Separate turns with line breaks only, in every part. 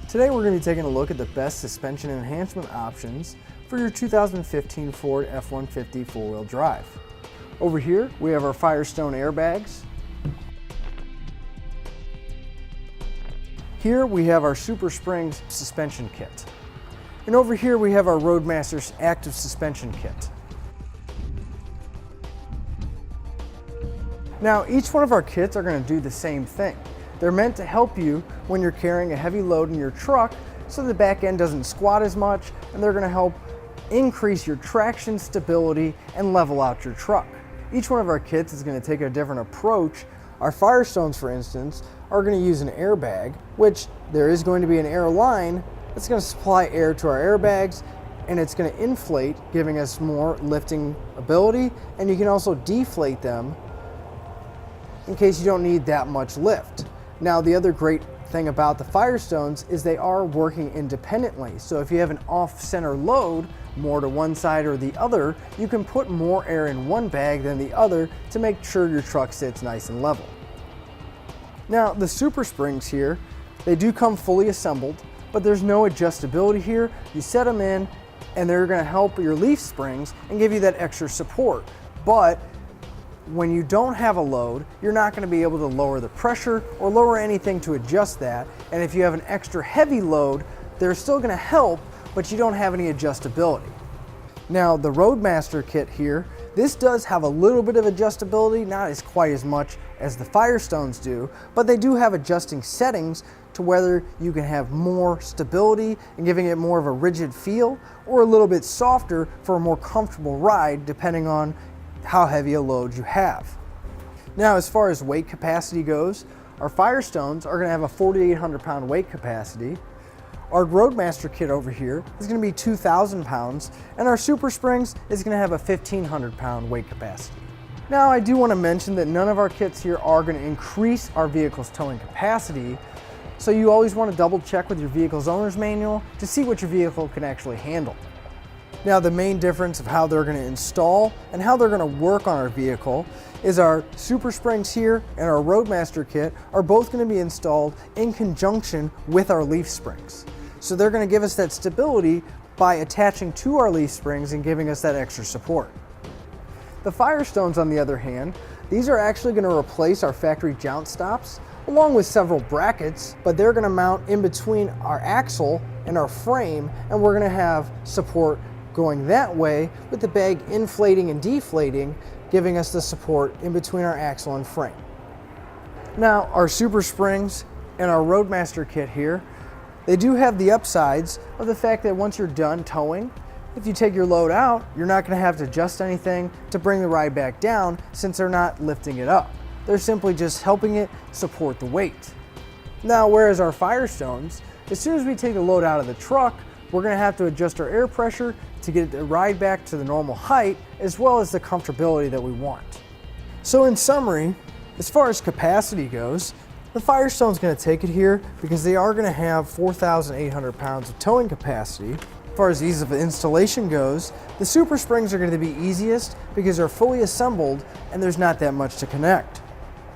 Today we're going to be taking a look at the best suspension enhancement options for your 2015 Ford F-150 four-wheel drive. Over here we have our Firestone airbags. Here we have our SuperSprings Suspension Kit. And over here we have our Roadmaster's Active Suspension Kit. Now each one of our kits are going to do the same thing. They're meant to help you when you're carrying a heavy load in your truck so the back end doesn't squat as much, and they're going to help increase your traction stability and level out your truck. Each one of our kits is going to take a different approach. Our Firestones, for instance, are going to use an airbag, which there is going to be an air line that's going to supply air to our airbags, and it's going to inflate, giving us more lifting ability, and you can also deflate them in case you don't need that much lift. Now, the other great thing about the Firestones is they are working independently. So if you have an off-center load, more to one side or the other, you can put more air in one bag than the other to make sure your truck sits nice and level. Now, the SuperSprings here, they do come fully assembled, but there's no adjustability here. You set them in and they're going to help your leaf springs and give you that extra support. But when you don't have a load, you're not going to be able to lower the pressure or lower anything to adjust that. And if you have an extra heavy load, they're still going to help, but you don't have any adjustability. Now, the Roadmaster kit here, this does have a little bit of adjustability, not as quite as much as the Firestones do, but they do have adjusting settings to whether you can have more stability and giving it more of a rigid feel, or a little bit softer for a more comfortable ride depending on how heavy a load you have. Now, as far as weight capacity goes, our Firestones are going to have a 4,800 pound weight capacity. Our Roadmaster kit over here is going to be 2,000 pounds, and our SuperSprings is going to have a 1,500 pound weight capacity. Now, I do want to mention that none of our kits here are going to increase our vehicle's towing capacity, so you always want to double check with your vehicle's owner's manual to see what your vehicle can actually handle. Now, the main difference of how they're going to install and how they're going to work on our vehicle is our SuperSprings here and our Roadmaster kit are both going to be installed in conjunction with our leaf springs. So they're going to give us that stability by attaching to our leaf springs and giving us that extra support. The Firestones, on the other hand, these are actually going to replace our factory jout stops along with several brackets, but they're going to mount in between our axle and our frame, and we're going to have support going that way with the bag inflating and deflating, giving us the support in between our axle and frame. Now, our SuperSprings and our Roadmaster kit here, they do have the upsides of the fact that once you're done towing, if you take your load out, you're not going to have to adjust anything to bring the ride back down, since they're not lifting it up. They're simply just helping it support the weight. Now, whereas our Firestones, as soon as we take the load out of the truck, we're going to have to adjust our air pressure to get the ride back to the normal height, as well as the comfortability that we want. So in summary, as far as capacity goes, the Firestone's going to take it here because they are going to have 4,800 pounds of towing capacity. As far as ease of installation goes, the SuperSprings are going to be easiest because they're fully assembled and there's not that much to connect.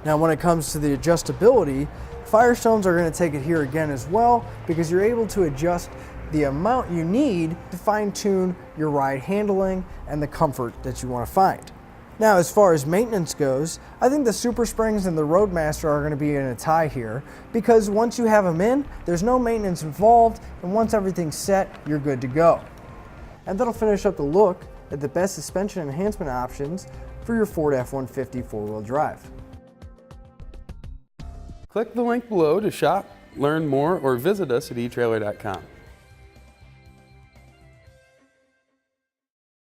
Now, when it comes to the adjustability, Firestones are going to take it here again as well, because you're able to adjust the amount you need to fine-tune your ride handling and the comfort that you want to find. Now, as far as maintenance goes, I think the SuperSprings and the Roadmaster are going to be in a tie here, because once you have them in, there's no maintenance involved, and once everything's set, you're good to go. And that'll finish up the look at the best suspension enhancement options for your Ford F-150 four-wheel drive.
Click the link below to shop, learn more, or visit us at etrailer.com.